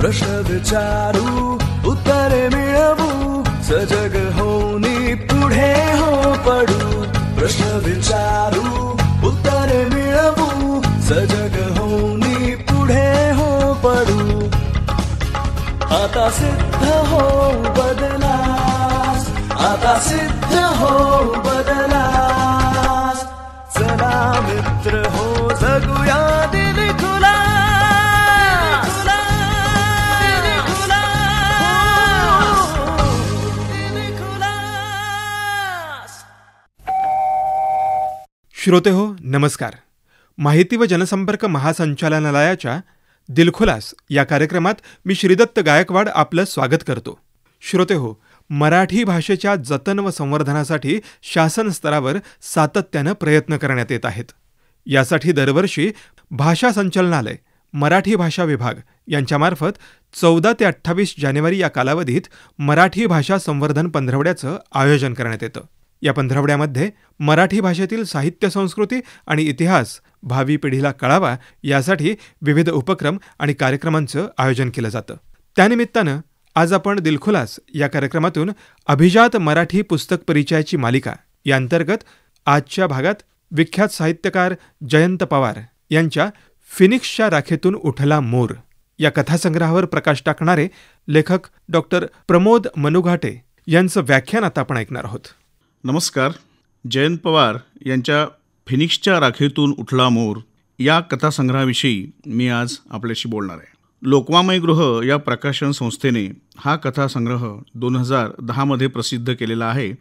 प्रश्न विचारू उत्तरे मिळवू सजग होऊनी पुढे हो पडू प्रश्न विचारू उत्तरे मिळवू सजग होऊनी पुढे हो पडू आता सिद्ध हो बदलास आता सिद्ध हो बदलास चला मित्र हो जगूया दिल खुला श्रोते हो नमस्कार. माहिती व जनसंपर्क महासंचालनालयाच्या दिलखुलास या कार्यक्रमात मी श्रीदत्त गायकवाड आपलं स्वागत करतो. श्रोते हो, मराठी भाषेच्या जतन व संवर्धनासाठी शासन स्तरावर सातत्यानं प्रयत्न करण्यात येत आहेत. यासाठी दरवर्षी भाषा संचालनालय, मराठी भाषा विभाग यांच्यामार्फत 14 ते 28 जानेवारी या कालावधीत मराठी भाषा संवर्धन पंधरवड्याचं आयोजन करण्यात येतं. या पंधरवड्यामध्ये मराठी भाषेतील साहित्य, संस्कृती आणि इतिहास भावी पिढीला कळावा यासाठी विविध उपक्रम आणि कार्यक्रमांचं आयोजन केलं जातं. त्यानिमित्तानं आज आपण दिलखुलास या कार्यक्रमातून अभिजात मराठी पुस्तक परिचयाची मालिका या अंतर्गत आजच्या भागात विख्यात साहित्यकार जयंत पवार यांच्या फिनिक्सच्या राखेतून उठला मोर या कथासंग्रहावर प्रकाश टाकणारे लेखक डॉक्टर प्रमोद मनुघाटे यांचं व्याख्यान आता आपण ऐकणार आहोत. नमस्कार. जयंत पवार यांच्या फिनिक्सच्या राखेतून उठला मोर या कथासंग्रहाविषयी मी आज आपल्याशी बोलणार आहे. लोकवामय गृह या प्रकाशन संस्थेने हा कथासंग्रह 2010 प्रसिद्ध केलेला आहे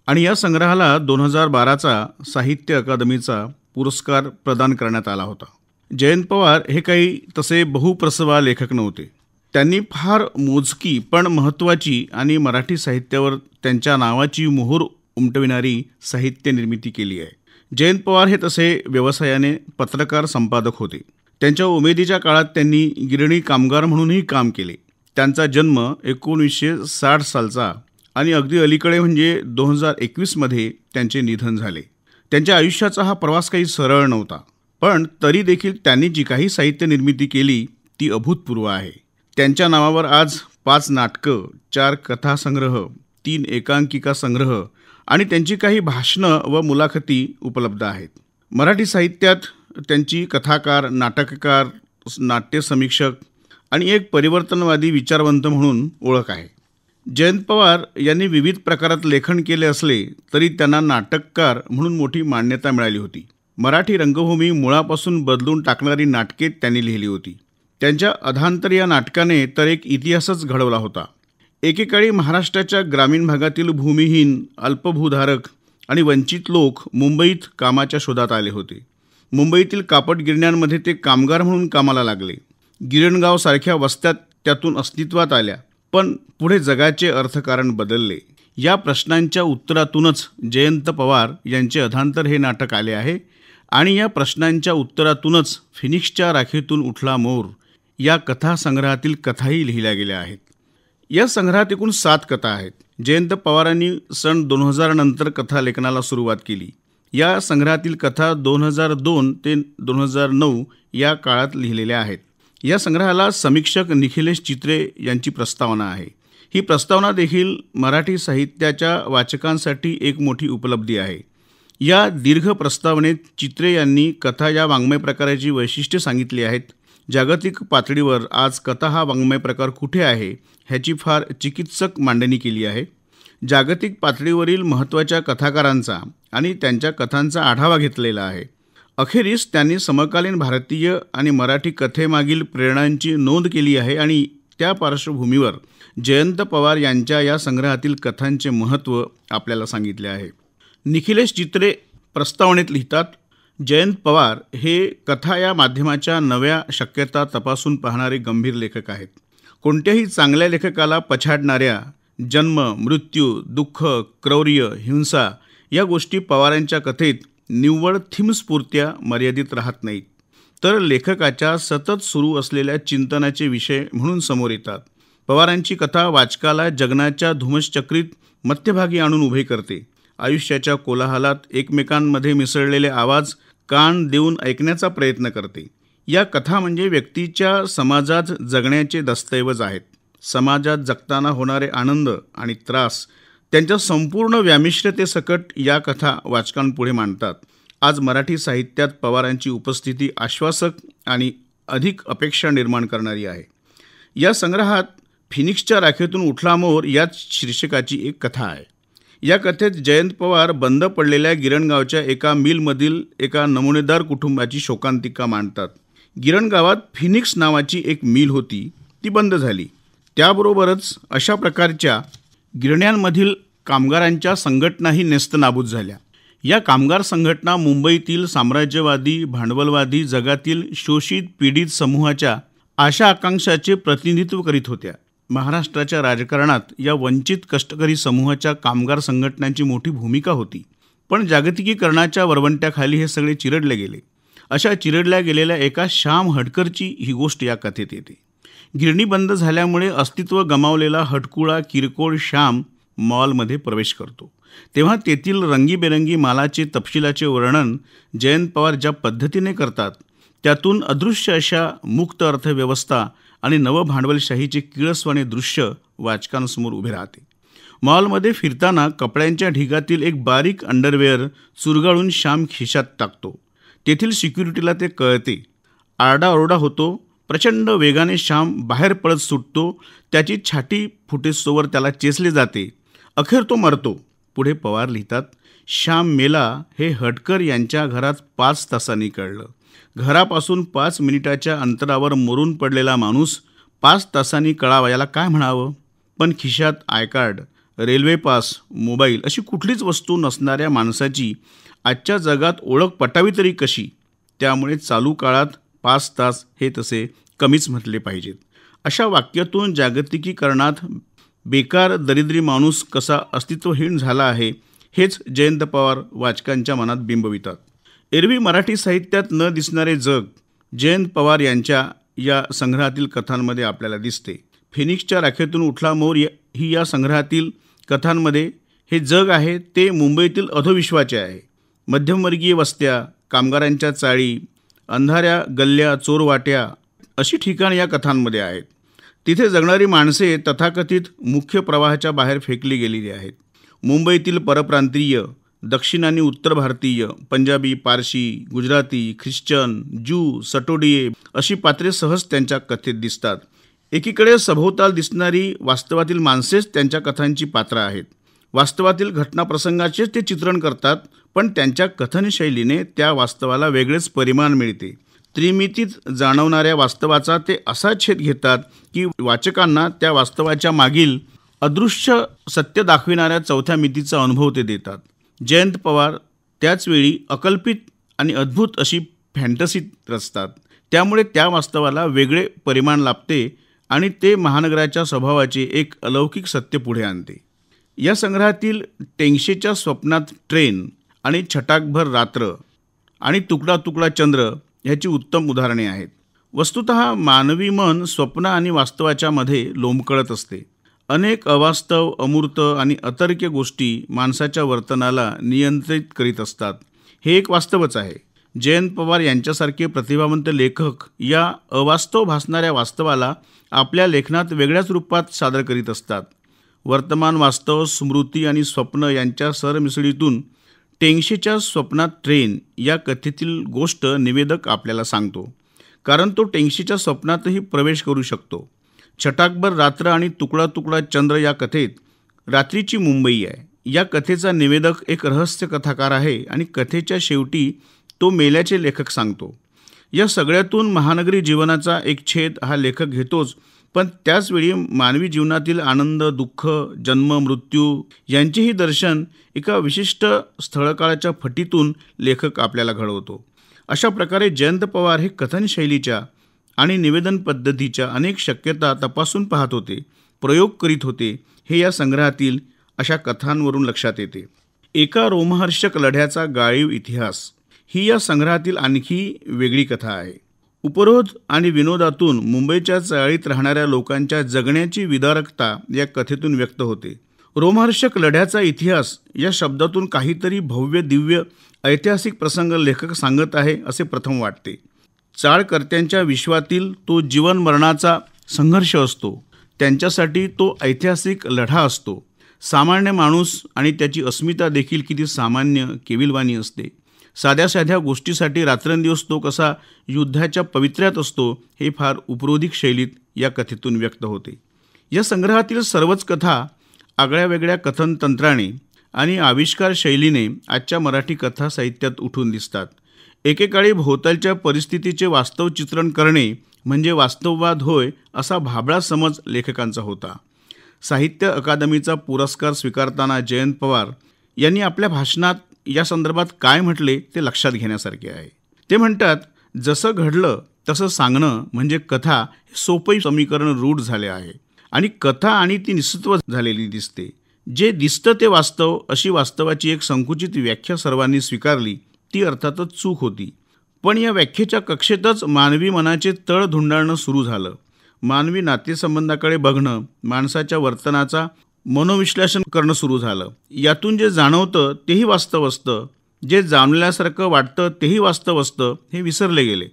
आणि या संग्रहाला 2012चा साहित्य अकादमीचा पुरस्कार प्रदान करण्यात आला होता. जयंत पवार हे काही तसे बहुप्रसवा लेखक नव्हते. त्यांनी फार मोजकी पण महत्त्वाची आणि मराठी साहित्यावर त्यांच्या नावाची मोहर उमटविणारी साहित्य निर्मिती केली आहे. जयंत पवार हे तसे व्यवसायाने पत्रकार, संपादक होते. त्यांच्या उमेदीच्या काळात त्यांनी गिरणी कामगार म्हणूनही काम केले. त्यांचा जन्म 1960 सालचा आणि अगदी अलीकडे म्हणजे 2021 त्यांचे निधन झाले. त्यांच्या आयुष्याचा हा प्रवास काही सरळ नव्हता, पण तरी देखील त्यांनी जी काही साहित्य निर्मिती केली ती अभूतपूर्व आहे. त्यांच्या नावावर आज 5 नाटकं, 4 कथासंग्रह, 3 एकांकिका संग्रह आणि त्यांची काही भाषणं व मुलाखती उपलब्ध आहेत. मराठी साहित्यात त्यांची कथाकार, नाटककार, नाट्यसमीक्षक आणि एक परिवर्तनवादी विचारवंत म्हणून ओळख आहे. जयंत पवार यांनी विविध प्रकारात लेखन केले असले तरी त्यांना नाटककार म्हणून मोठी मान्यता मिळाली होती. मराठी रंगभूमी मुळापासून बदलून टाकणारी नाटके त्यांनी लिहिली होती. त्यांच्या अधांतर या नाटकाने तर एक इतिहासच घडवला होता. एकेकाळी महाराष्ट्राच्या ग्रामीण भागातील भूमिहीन, अल्पभूधारक आणि वंचित लोक मुंबईत कामाच्या शोधात आले होते. मुंबईतील कापड गिरण्यांमध्ये ते कामगार म्हणून कामाला लागले. गिरणगावसारख्या वस्त्यात त्यातून अस्तित्वात आल्या, पण पुढे जगाचे अर्थकारण बदलले. या प्रश्नांच्या उत्तरातूनच जयंत पवार यांचे अधांतर हे नाटक आले आहे आणि या प्रश्नांच्या उत्तरातूनच फिनिक्सच्या राखेतून उठला मोर या कथासंग्रहातील कथाही लिहिल्या गेल्या आहेत. या संग्रहात एकूण 7 कथा आहेत. जयंत पवारांनी सन 2000 नंतर कथालेखनाला सुरुवात केली. या संग्रहातील कथा 2002 ते 2009 या काळात लिहिलेल्या आहेत. या संग्रहाला समीक्षक निखिलेश चित्रे यांची प्रस्तावना आहे. ही प्रस्तावना देखील मराठी साहित्याच्या वाचकांसाठी एक मोठी उपलब्धी आहे. या दीर्घ प्रस्तावनेत चित्रे यांनी कथा या वाङ्मय प्रकाराची वैशिष्ट्ये सांगितली आहेत. जागतिक पातळीवर आज कथा हा वाङ्मय प्रकार कुठे आहे ह्याची फार चिकित्सक मांडणी केली आहे. जागतिक पातळीवरील महत्त्वाच्या कथाकारांचा आणि त्यांच्या कथांचा आढावा घेतलेला आहे. अखेरीस त्यांनी समकालीन भारतीय आणि मराठी कथेमागील प्रेरणांची नोंद केली आहे आणि त्या पार्श्वभूमीवर जयंत पवार यांच्या या संग्रहातील कथांचे महत्त्व आपल्याला सांगितले आहे. निखिलेश चित्रे प्रस्तावनेत लिहितात, जयंत पवार हे कथा या माध्यमाच्या नव्या शक्यता तपासून पाहणारे गंभीर लेखक आहेत. कोणत्याही चांगल्या लेखकाला पछाडणाऱ्या जन्म, मृत्यू, दुःख, क्रौर्य, हिंसा या गोष्टी पवारांच्या कथेत निव्वळ थीम्सपुरत्या मर्यादित राहत नाहीत, तर लेखकाच्या सतत सुरू असलेल्या चिंतनाचे विषय म्हणून समोर येतात. पवारांची कथा वाचकाला जगण्याच्या धुमश्चक्रीत मध्यभागी आणून उभे करते. आयुष्याच्या कोलाहलात एकमेकांमध्ये मिसळलेले आवाज कान देऊन ऐकण्याचा प्रयत्न करते. या कथा म्हणजे व्यक्तीच्या समाजात जगण्याचे दस्तऐवज आहेत. समाजात जगताना होणारे आनंद आणि त्रास त्यांच्या संपूर्ण व्यामिश्रतेसकट या कथा वाचकांपुढे मांडतात. आज मराठी साहित्यात पवारांची उपस्थिती आश्वासक आणि अधिक अपेक्षा निर्माण करणारी आहे. या संग्रहात फिनिक्सच्या राखेतून उठला मोर याच शीर्षकाची एक कथा आहे. या कथेत जयंत पवार बंद पडलेल्या गिरणगावच्या एका मिलमधील एका नमुनेदार कुटुंबाची शोकांतिका मांडतात. गिरणगावात फिनिक्स नावाची एक मिल होती, ती बंद झाली. त्याबरोबरच अशा प्रकारच्या गिरण्यांमधील कामगारांच्या संघटनाही नेस्तनाबूत झाल्या. या कामगार संघटना मुंबईतील साम्राज्यवादी भांडवलवादी जगातील शोषित पीडित समूहाच्या आशा आकांक्षाचे प्रतिनिधित्व करीत होत्या. महाराष्ट्राच्या राजकारणात या वंचित कष्टकरी समूहाच्या कामगार संघटनांची मोठी भूमिका होती. पण जागतिकीकरणाच्या वरवंट्याखाली हे सगळे चिरडले गेले. अशा चिरडल्या गेलेल्या एका श्याम हटकरची ही गोष्ट या कथेत येते. गिरणी बंद झाल्यामुळे अस्तित्व गमावलेला हटकुळा किरकोळ श्याम मॉलमध्ये प्रवेश करतो. तेव्हा तेथील रंगीबेरंगी मालाचे तपशिलाचे वर्णन जयंत पवार ज्या पद्धतीने करतात त्यातून अदृश्य अशा मुक्त अर्थव्यवस्था आणि नवभांडवलशाहीचे किळसवाणे दृश्य वाचकांसमोर उभे राहते. मॉलमध्ये फिरताना कपड्यांच्या ढिगातील एक बारीक अंडरवेअर चुरगाळून श्याम खिशात टाकतो. तेथील सिक्युरिटीला ते कळते. आरडाओरडा होतो. प्रचंड वेगाने श्याम बाहेर पळत सुटतो. त्याची छाती फुटेस्तोवर त्याला चेसले जाते. अखेर तो मरतो. पुढे पवार लिहितात, श्याम मेला हे हटकर यांच्या घरात 5 तासांनी कळलं. घरापासून 5 मिनिटाच्या अंतरावर मरून पडलेला माणूस 5 तासांनी कळावा याला काय म्हणावं. पण खिशात I card, railway pass, mobile अशी कुठलीच वस्तू नसणाऱ्या माणसाची आजच्या जगात ओळख पटावी तरी कशी. त्यामुळे चालू काळात 5 तास हे तसे कमीच म्हटले पाहिजेत. अशा वाक्यातून जागतिकीकरणात बेकार दरिद्री माणूस कसा अस्तित्वहीन झाला आहे हेच जयंत पवार वाचकांच्या मनात बिंबवितात. एरवी मराठी साहित्यात न दिसणारे जग जयंत पवार यांच्या या संग्रहातील कथांमध्ये आपल्याला दिसते. फिनिक्सच्या राखेतून उठला मोर ही या संग्रहातील कथांमध्ये हे जग आहे ते मुंबईतील अधोविश्वाचे आहे. मध्यमवर्गीय वस्त्या, कामगारांच्या चाळी, अंधाऱ्या गल्ल्या, चोरवाट्या अशी ठिकाणं या कथांमध्ये आहेत. तिथे जगणारी माणसे तथाकथित मुख्य प्रवाहाच्या बाहेर फेकली गेलेली आहेत. मुंबईतील परप्रांतीय, दक्षिण आणि उत्तर भारतीय, पंजाबी, पारशी, गुजराती, ख्रिश्चन, ज्यू, सटोडिये अशी पात्रे सहज त्यांच्या कथेत दिसतात. एकीकडे सभोवताल दिसणारी वास्तवातील माणसेच त्यांच्या कथांची पात्रं आहेत. वास्तवातील घटनाप्रसंगाचेच ते चित्रण करतात, पण त्यांच्या कथनशैलीने त्या वास्तवाला वेगळेच परिमाण मिळते. त्रिमितीत जाणवणाऱ्या वास्तवाचा ते असा छेद घेतात की वाचकांना त्या वास्तवाच्या मागील अदृश्य सत्य दाखविणाऱ्या चौथ्या मितीचा अनुभव ते देतात. जयंत पवार त्याचवेळी अकल्पित आणि अद्भुत अशी फॅन्टसीत रचतात. त्यामुळे त्या वास्तवाला वेगळे परिमाण लाभते आणि ते महानगराच्या स्वभावाचे एक अलौकिक सत्य पुढे आणते. या संग्रहातील टेंगशेच्या स्वप्नात ट्रेन आणि छटाकभर रात्र आणि तुकडा तुकडा चंद्र ह्याची उत्तम उदाहरणे आहेत. वस्तुतः मानवी मन स्वप्न आणि वास्तवाच्या मध्ये लोंबकळत असते. अनेक अवास्तव, अमूर्त आणि अतर्क्य गोष्टी माणसाच्या वर्तनाला नियंत्रित करीत असतात. हे एक वास्तवच आहे. जयंत पवार यांच्यासारखे प्रतिभावंत लेखक या अवास्तव भासणाऱ्या वास्तवाला आपल्या लेखनात वेगळ्याच रूपात सादर करीत असतात. वर्तमान वास्तव, स्मृती आणि स्वप्न यांच्या सरमिसळीतून टेंगशेच्या स्वप्नात ट्रेन या कथेतील गोष्ट निवेदक आपल्याला सांगतो. कारण तो टेंगशेच्या स्वप्नातही प्रवेश करू शकतो. छटाकभर रात्र आणि तुकडा तुकडा चंद्र या कथेत रात्रीची मुंबई आहे. या कथेचा निवेदक एक रहस्य कथाकार आहे आणि कथेच्या शेवटी तो मेल्याचे लेखक सांगतो. या सगळ्यातून महानगरी जीवनाचा एक छेद हा लेखक घेतोच, पण त्याचवेळी मानवी जीवनातील आनंद, दुःख, जन्म, मृत्यू यांचेही दर्शन एका विशिष्ट स्थळकाळाच्या फटीतून लेखक आपल्याला घडवतो. अशा प्रकारे जयंत पवार हे कथनशैलीच्या आणि निवेदन पद्धतीच्या अनेक शक्यता तपासून पाहत होते, प्रयोग करीत होते. हे या संग्रहातील अशा कथांवरून लक्षात येते. एका रोमहर्षक लढ्याचा गाळीव इतिहास ही या संग्रहातील आणखी वेगळी कथा आहे. उपरोध आणि विनोदातून मुंबईच्या चाळीत राहणाऱ्या लोकांच्या जगण्याची विदारकता या कथेतून व्यक्त होते. रोमहर्षक लढ्याचा इतिहास या शब्दातून काहीतरी भव्य दिव्य ऐतिहासिक प्रसंग लेखक सांगत आहे असे प्रथम वाटते. चाळकर्त्यांच्या विश्वातील तो जीवन मरणाचा संघर्ष असतो. त्यांच्यासाठी तो ऐतिहासिक लढा असतो. सामान्य माणूस आणि त्याची अस्मिता देखील किती सामान्य केविलवाणी असते. साध्या साध्या गोष्टीसाठी रात्रंदिवस तो कसा युद्धाच्या पवित्र्यात असतो हे फार उपरोधिक शैलीत या कथेतून व्यक्त होते. या संग्रहातील सर्वच कथा आगळ्या वेगळ्या कथन तंत्राने आणि आविष्कार शैलीने आजच्या मराठी कथा साहित्यात उठून दिसतात. एकेकाळी भोवतालच्या परिस्थितीचे वास्तव चित्रण करणे म्हणजे वास्तववाद होय असा भाबडा समज लेखकांचा होता. साहित्य अकादमीचा पुरस्कार स्वीकारताना जयंत पवार यांनी आपल्या भाषणात या संदर्भात काय म्हटले ते लक्षात घेण्यासारखे आहे. ते म्हणतात, जसं घडलं तसं सांगणं म्हणजे कथा हे सोपे समीकरण रूढ झाले आहे आणि कथा आणि ती निस्सत्व झालेली दिसते. जे दिसतं ते वास्तव अशी वास्तवाची एक संकुचित व्याख्या सर्वांनी स्वीकारली ती अर्थातच चूक होती. पण या व्याख्येच्या कक्षेतच मानवी मनाचे तळ धुंडाळणं सुरू झालं. मानवी नातेसंबंधाकडे बघणं, माणसाच्या वर्तनाचा मनोविश्लेषण करणं सुरू झालं. यातून जे जाणवतं तेही वास्तव असतं, जे जाणल्यासारखं वाटतं तेही वास्तव असतं हे विसरले गेले.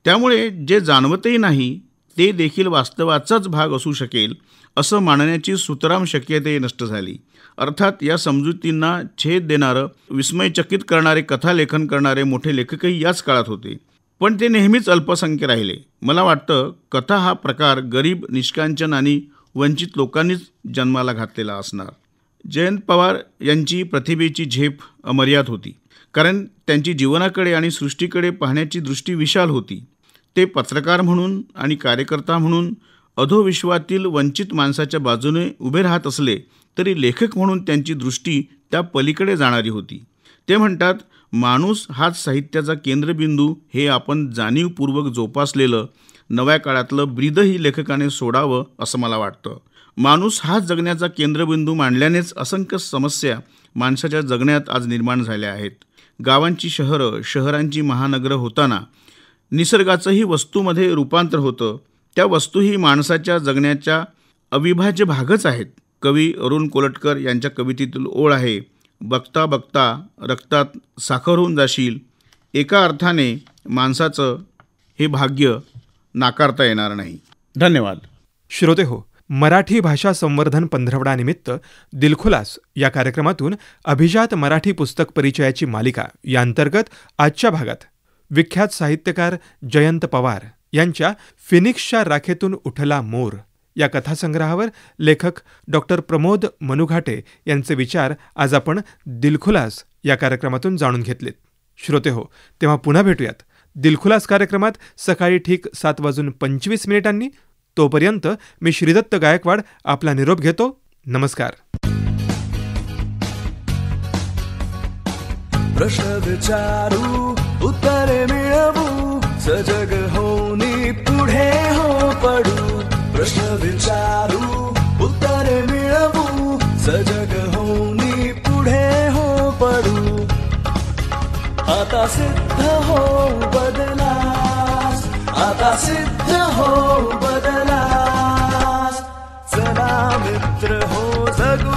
त्यामुळे जे जाणवतही नाही ते देखील वास्तवाचाच भाग असू शकेल असं मानण्याची सुतराम शक्यताही नष्ट झाली. अर्थात या समजुतींना छेद देणारं, विस्मयचकित करणारे कथालेखन करणारे मोठे लेखकही याच काळात होते. पण ते नेहमीच अल्पसंख्य राहिले. मला वाटतं कथा हा प्रकार गरीब, निष्कांचन आणि वंचित लोकांनीच जन्माला घातलेला असणार. जयंत पवार यांची प्रतिभेची झेप अमर्याद होती, कारण त्यांची जीवनाकडे आणि सृष्टीकडे पाहण्याची दृष्टी विशाल होती. ते पत्रकार म्हणून आणि कार्यकर्ता म्हणून अधोविश्वातील वंचित माणसाच्या बाजूने उभे राहत असले तरी लेखक म्हणून त्यांची दृष्टी त्या पलीकडे जाणारी होती. ते म्हणतात, माणूस हाच साहित्याचा केंद्रबिंदू हे आपण जाणीवपूर्वक जोपासलेलं नव्या काळातलं ब्रीदही लेखकाने सोडावं असं मला वाटतं. माणूस हाच जगण्याचा केंद्रबिंदू मांडल्यानेच असंख्य समस्या माणसाच्या जगण्यात आज निर्माण झाल्या आहेत. गावांची शहरं, शहरांची महानगरं होताना निसर्गाचंही वस्तूमध्ये रूपांतर होतं. त्या वस्तूही माणसाच्या जगण्याच्या अविभाज्य भागच आहेत. कवी अरुण कोलटकर यांच्या कवितेतील ओळ आहे, बघता बघता रक्तात साखर होऊन जाशील. एका अर्थाने माणसाचं हे भाग्य नाकारता येणार नाही. धन्यवाद. श्रोते हो, मराठी भाषा संवर्धन पंधरवड्यानिमित्त दिलखुलास या कार्यक्रमातून अभिजात मराठी पुस्तक परिचयाची मालिका या अंतर्गत आजच्या भागात विख्यात साहित्यकार जयंत पवार यांच्या फिनिक्सच्या राखेतून उठला मोर या कथासंग्रहावर लेखक डॉक्टर प्रमोद मनुघाटे यांचे विचार आज आपण दिलखुलास या कार्यक्रमातून जाणून घेतलेत. श्रोते हो, तेव्हा पुन्हा भेटूयात दिलखुलास कार्यक्रमात सकाळी ठीक 7:25 तोपर्यंत मी श्रीदत्त गायकवाड आपला निरोप घेतो. नमस्कार. प्रश्न विचारू, उत्तरे मिळवू, सजग होऊनी पुढे हो पडू. प्रश्न विचारू, उत्तरे मिळवू, सजग होऊनी पुढे हो पडू. आता सिद्ध हो बदलास, आता सिद्ध हो बदलास. चला मित्र हो जगू